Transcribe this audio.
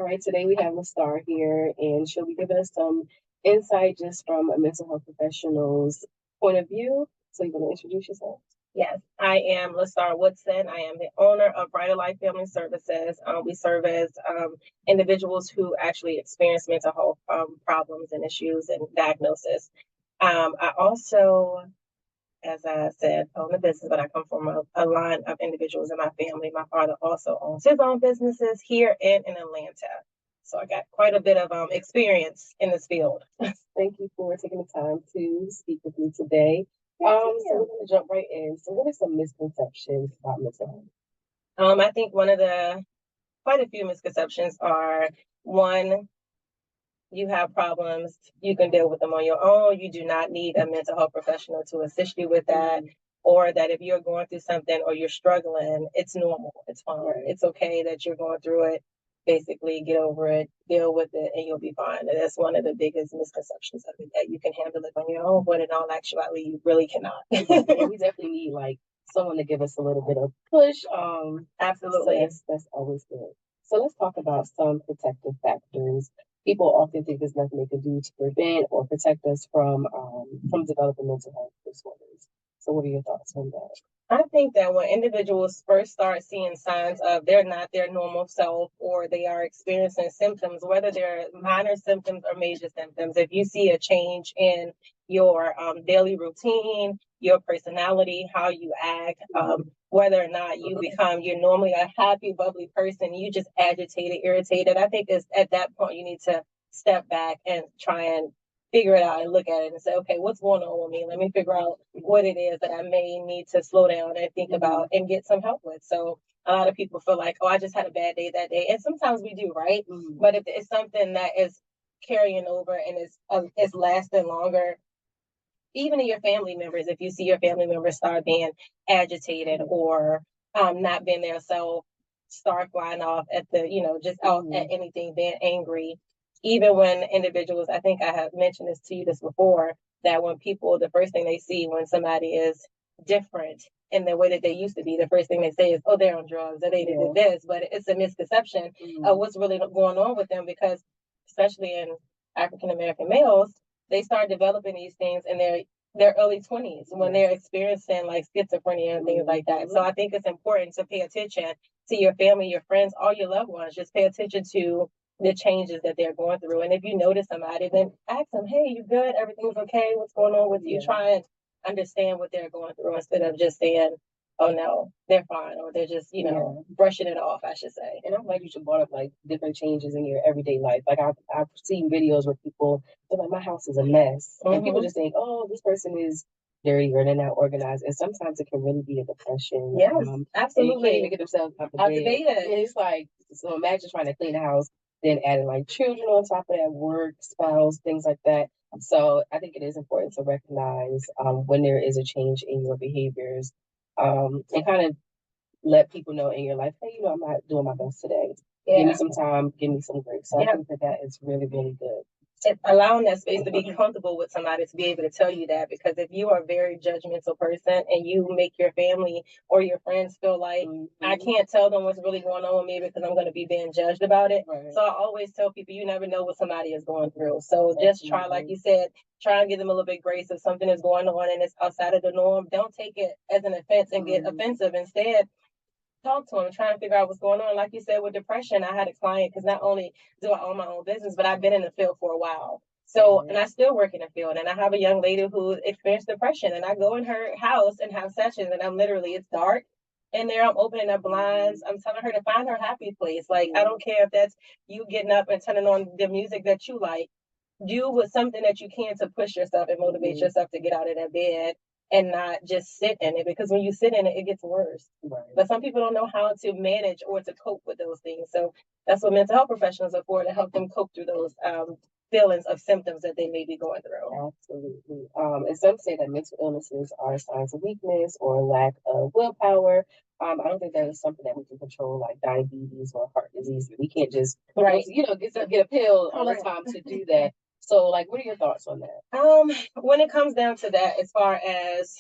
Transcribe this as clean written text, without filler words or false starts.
All right, today we have Star here, and she'll be giving us some insight just from a mental health professional's point of view. So you want to introduce yourself? Yes, I am LaStar Woodson. I am the owner of Brighter Life Family Services. We serve as individuals who actually experience mental health problems and issues and diagnosis. I also, as I said, own a business, but I come from a line of individuals in my family. My father also owns his own businesses here and in Atlanta. So I got quite a bit of experience in this field. Thank you for taking the time to speak with me today. So we're going to jump right in. So what are some misconceptions about mental health? I think quite a few misconceptions are, one, you have problems, you can deal with them on your own. You do not need a mental health professional to assist you with that. Or that if you're going through something or you're struggling, it's normal, it's fine. Right. It's okay that you're going through it. Basically, get over it, deal with it, and you'll be fine. And that's one of the biggest misconceptions of it, that you can handle it on your own, but in all actuality, you really cannot. We definitely need someone to give us a little bit of push. Absolutely. So that's always good. So let's talk about some protective factors. People often think there's nothing they can do to prevent or protect us from developing mental health disorders. So what are your thoughts on that? I think that when individuals first start seeing signs of they're not their normal self, or they are experiencing symptoms, whether they're minor symptoms or major symptoms, if you see a change in your daily routine, your personality, how you act, whether or not you're normally a happy, bubbly person, you just agitated, irritated, I think it's at that point you need to step back and try and figure it out and look at it and say, okay, what's going on with me? Let me figure out what it is that I may need to slow down and think about and get some help with. So a lot of people feel like, oh, I just had a bad day that day. And sometimes we do, right? Mm-hmm. But if it's something that is carrying over and is lasting longer, even in your family members, if you see your family members start being agitated or not being their self, start flying off at just off at anything, being angry, even when individuals, I think I have mentioned this before, that when people, the first thing they see when somebody is different in the way that they used to be, the first thing they say is, oh, they're on drugs, or they did this, but it's a misconception of what's really going on with them, because especially in African American males, they start developing these things in their early 20s when they're experiencing like schizophrenia and things like that. So I think it's important to pay attention to your family, your friends, all your loved ones. Just pay attention to the changes that they're going through. And if you notice somebody, then ask them, hey, you good? Everything's okay? What's going on with you? Try and understand what they're going through instead of just saying, oh no, they're fine, or they're just, brushing it off, I should say. And I'm glad you should brought up different changes in your everyday life. I've seen videos where people, they're like, my house is a mess. Mm-hmm. And people just think, oh, this person is dirty or they're not organized. And sometimes it can really be a depression. Yes, absolutely. And you can't even get themselves out the bed. And it's like, so imagine trying to clean the house, then adding children on top of that, work, spouse, things like that. So I think it is important to recognize when there is a change in your behaviors, and kind of let people know in your life, hey, I'm not doing my best today. Yeah. Give me some time, give me some grace. So I think that is really, really good. It's allowing that space to be comfortable with somebody to be able to tell you that, because if you are a very judgmental person and you make your family or your friends feel like, I can't tell them what's really going on with me because I'm going to be being judged about it. Right. So I always tell people, you never know what somebody is going through. So just try, like you said, try and give them a little bit of grace. If something is going on and it's outside of the norm, don't take it as an offense and get offensive. Instead, talk to them, try and figure out what's going on. Like you said, with depression, I had a client, because not only do I own my own business, but I've been in the field for a while. So, and I still work in the field, and I have a young lady who experienced depression, and I go in her house and have sessions, and it's dark in there. I'm opening up blinds. I'm telling her to find her happy place. Like, I don't care if that's you getting up and turning on the music that you like. Do with something that you can to push yourself and motivate yourself to get out of that bed and not just sit in it, because when you sit in it, it gets worse. Right. But some people don't know how to manage or to cope with those things. So that's what mental health professionals are for, to help them cope through those feelings of symptoms that they may be going through. Absolutely. And some say that mental illnesses are signs of weakness or lack of willpower. I don't think that is something that we can control, like diabetes or heart disease. We can't just, get a pill all the time to do that. So, what are your thoughts on that? When it comes down to that, as far as